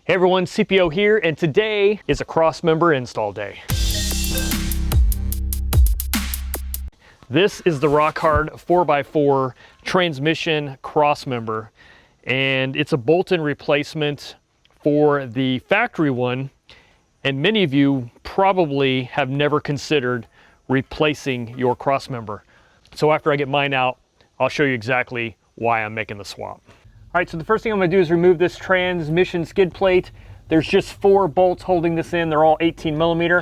Hey everyone, CPO here, and today is a Crossmember install day. This is the rock hard 4x4 transmission Crossmember, and it's a bolt-in replacement for the factory one, and many of you probably have never considered replacing your Crossmember. So after I get mine out, I'll show you exactly why I'm making the swap. All right, so the first thing I'm gonna do is remove this transmission skid plate. There's just 4 bolts holding this in. They're all 18 millimeter.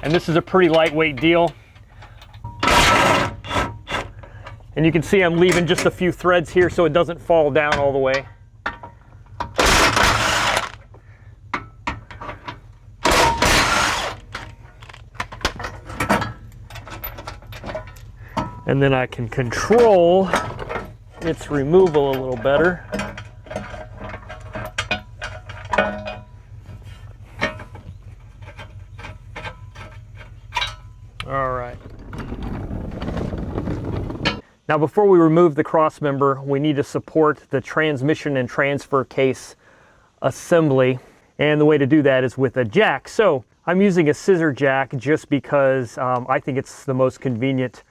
And this is a pretty lightweight deal. And you can see I'm leaving just a few threads here so it doesn't fall down all the way. And then I can control its removal a little better. All right. Now before we remove the Crossmember, we need to support the transmission and transfer case assembly. And the way to do that is with a jack. So I'm using a scissor jack just because I think it's the most convenient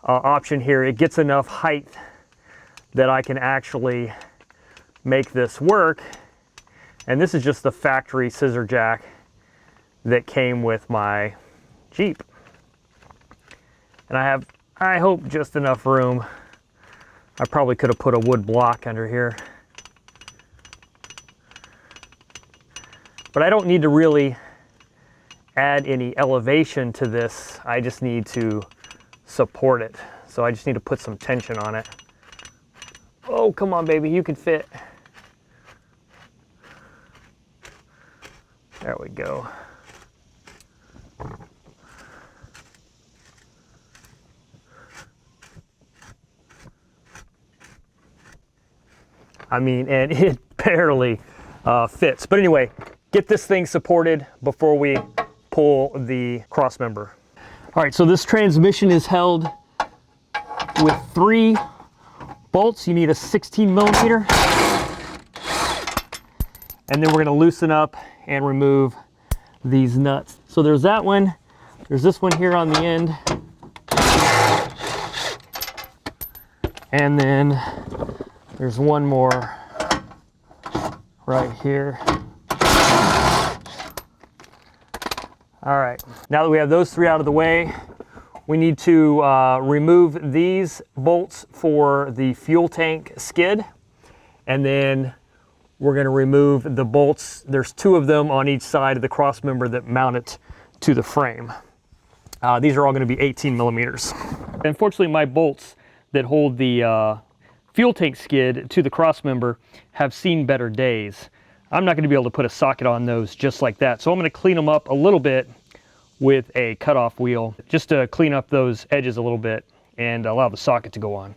option here. It gets enough height that I can actually make this work. And this is just the factory scissor jack that came with my Jeep. And I have, I hope, just enough room. I probably could have put a wood block under here. But I don't need to really add any elevation to this. I just need to support it. So I just need to put some tension on it. Oh, come on, baby, you can fit. There we go. I mean, and it barely fits. But anyway, get this thing supported before we pull the Crossmember. All right, so this transmission is held with 3 bolts. You need a 16 millimeter. And then we're gonna loosen up and remove these nuts. So there's that one. There's this one here on the end. And then there's one more right here. All right, now that we have those 3 out of the way, we need to remove these bolts for the fuel tank skid. And then we're gonna remove the bolts. There's 2 of them on each side of the Crossmember that mount it to the frame. These are all gonna be 18 millimeters. Unfortunately, my bolts that hold the fuel tank skid to the Crossmember have seen better days. I'm not gonna be able to put a socket on those just like that. So I'm gonna clean them up a little bit with a cutoff wheel, just to clean up those edges a little bit and allow the socket to go on.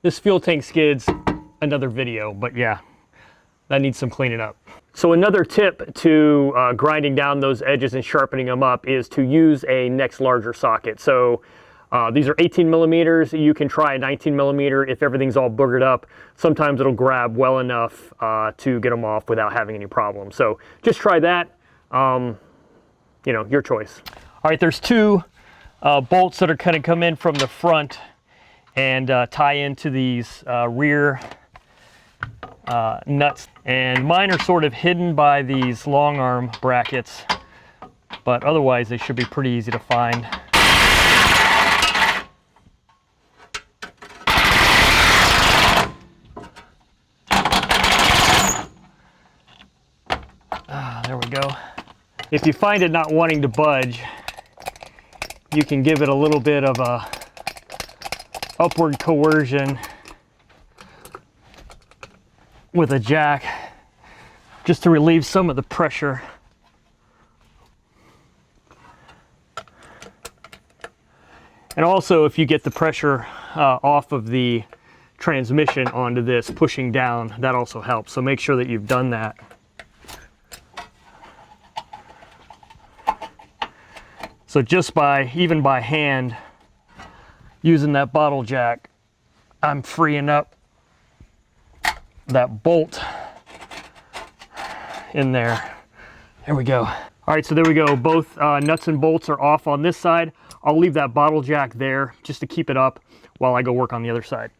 This fuel tank skid's another video, but yeah, that needs some cleaning up. So another tip to grinding down those edges and sharpening them up is to use a next larger socket. So these are 18 millimeters. You can try a 19 millimeter if everything's all boogered up. Sometimes it'll grab well enough to get them off without having any problems. So just try that, you know, your choice. All right, there's 2 bolts that are kind of come in from the front and tie into these rear nuts. And mine are sort of hidden by these long arm brackets, but otherwise they should be pretty easy to find. There we go. If you find it not wanting to budge, you can give it a little bit of a upward coercion with a jack just to relieve some of the pressure. And also, if you get the pressure off of the transmission onto this, pushing down, that also helps. So make sure that you've done that. So just even by hand, using that bottle jack, I'm freeing up that bolt in there. There we go. All right, so there we go. Both nuts and bolts are off on this side. I'll leave that bottle jack there just to keep it up while I go work on the other side.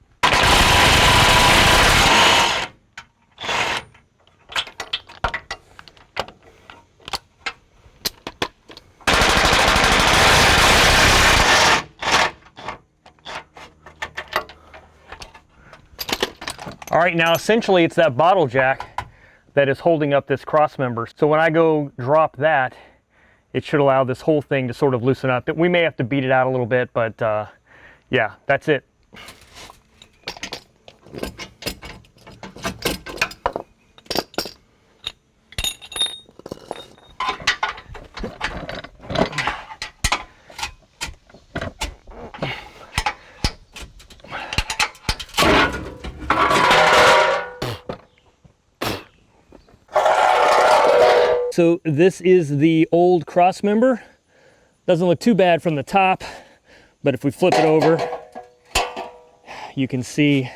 All right, now essentially it's that bottle jack that is holding up this cross member. So when I go drop that, it should allow this whole thing to sort of loosen up. We may have to beat it out a little bit, but yeah, that's it. So this is the old cross member. Doesn't look too bad from the top, but if we flip it over, you can see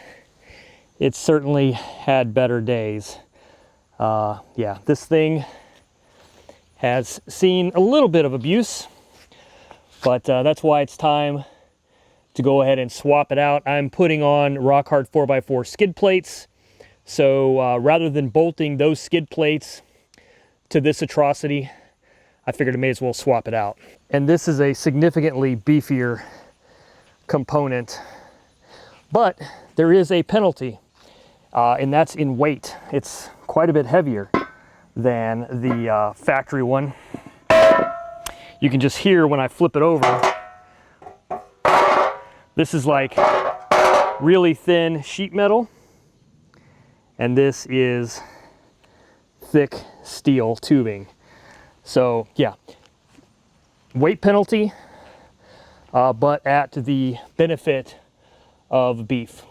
it certainly had better days. Yeah, this thing has seen a little bit of abuse, but that's why it's time to go ahead and swap it out. I'm putting on rock hard 4x4 skid plates. So rather than bolting those skid plates to this atrocity, I figured I may as well swap it out. And this is a significantly beefier component, but there is a penalty, and that's in weight. It's quite a bit heavier than the factory one. You can just hear when I flip it over, this is like really thin sheet metal, and this is thick steel tubing. So yeah, weight penalty, but at the benefit of beef.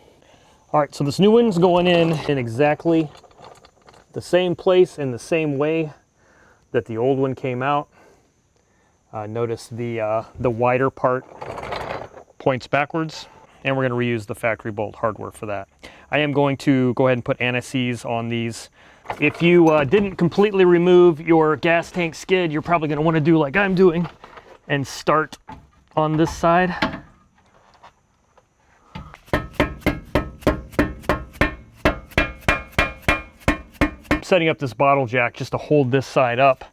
All right, so this new one's going in exactly the same place and the same way that the old one came out. Notice the wider part points backwards, and we're going to reuse the factory bolt hardware for that. I am going to go ahead and put anti-seize on these. If you didn't completely remove your gas tank skid, you're probably going to want to do like I'm doing and start on this side. I'm setting up this bottle jack just to hold this side up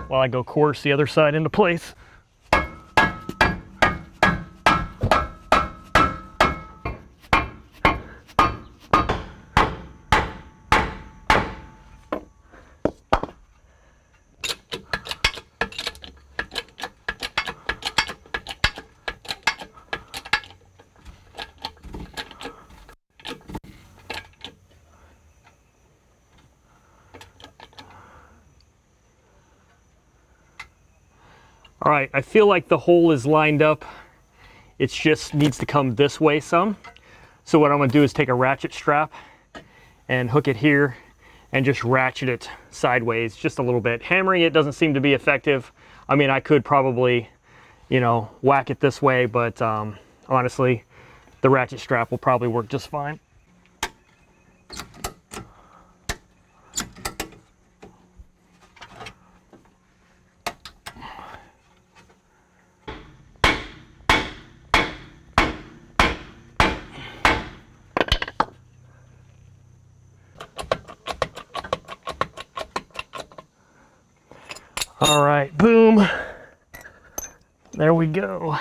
while I go course the other side into place. All right, I feel like the hole is lined up. It just needs to come this way some. So what I'm gonna do is take a ratchet strap and hook it here and just ratchet it sideways just a little bit. Hammering it doesn't seem to be effective. I mean, I could probably, you know, whack it this way, but honestly, the ratchet strap will probably work just fine. All right, boom. There we go.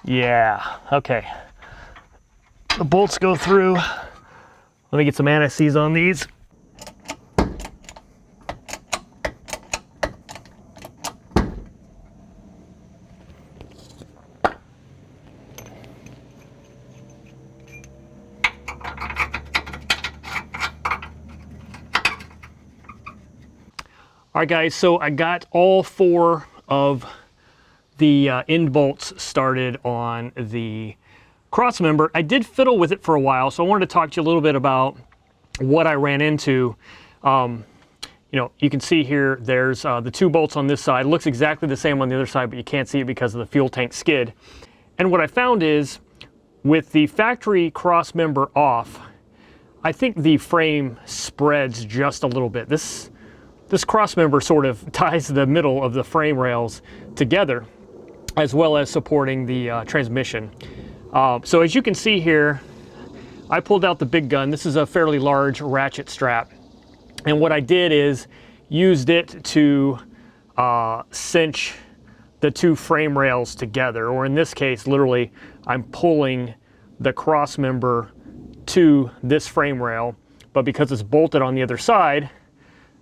Yeah, okay. The bolts go through. Let me get some anti-seize on these. All right, guys, so I got all 4 of the end bolts started on the Crossmember. I did fiddle with it for a while, so I wanted to talk to you a little bit about what I ran into. You know, you can see here, there's the 2 bolts on this side. It looks exactly the same on the other side, but you can't see it because of the fuel tank skid. And what I found is, with the factory Crossmember off, I think the frame spreads just a little bit. This Crossmember sort of ties the middle of the frame rails together, as well as supporting the transmission. So as you can see here, I pulled out the big gun. This is a fairly large ratchet strap. And what I did is used it to cinch the 2 frame rails together, or in this case, literally, I'm pulling the Crossmember to this frame rail, but because it's bolted on the other side,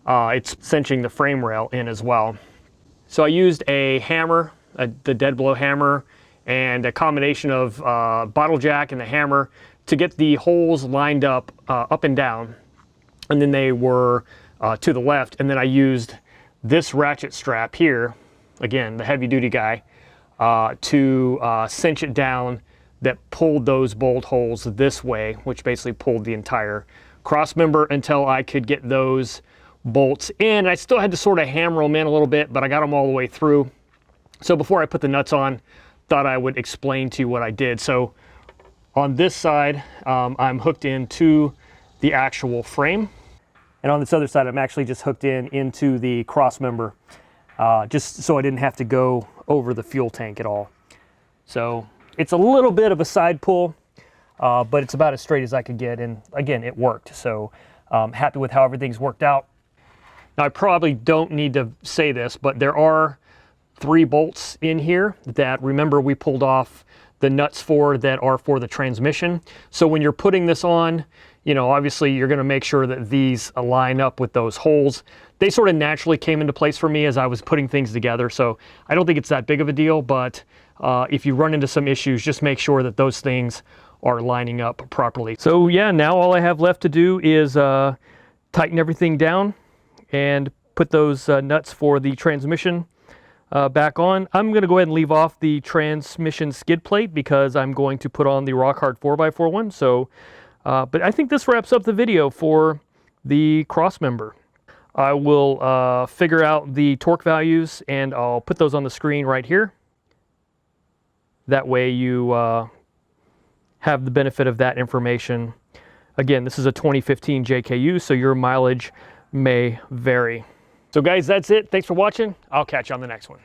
it's cinching the frame rail in as well. So I used a hammer, the dead blow hammer, and a combination of bottle jack and the hammer to get the holes lined up and down, and then they were to the left, and then I used this ratchet strap here, again, the heavy duty guy, to cinch it down, that pulled those bolt holes this way, which basically pulled the entire Crossmember until I could get those bolts in. I still had to sort of hammer them in a little bit, but I got them all the way through. So before I put the nuts on, thought I would explain to you what I did. So on this side, I'm hooked into the actual frame. And on this other side, I'm actually just hooked into the Crossmember, just so I didn't have to go over the fuel tank at all. So it's a little bit of a side pull, but it's about as straight as I could get. And again, it worked. So happy with how everything's worked out. Now, I probably don't need to say this, but there are 3 bolts in here that, remember, we pulled off the nuts for, that are for the transmission. So when you're putting this on, you know, obviously you're going to make sure that these align up with those holes. They sort of naturally came into place for me as I was putting things together. So I don't think it's that big of a deal, but if you run into some issues, just make sure that those things are lining up properly. So yeah, now all I have left to do is tighten everything down and put those nuts for the transmission back on. I'm going to go ahead and leave off the transmission skid plate because I'm going to put on the rock hard 4x4 one. So, but I think this wraps up the video for the Crossmember. I will figure out the torque values and I'll put those on the screen right here. That way you have the benefit of that information. Again, this is a 2015 JKU, so your mileage may vary. So guys, that's it. Thanks for watching. I'll catch you on the next one.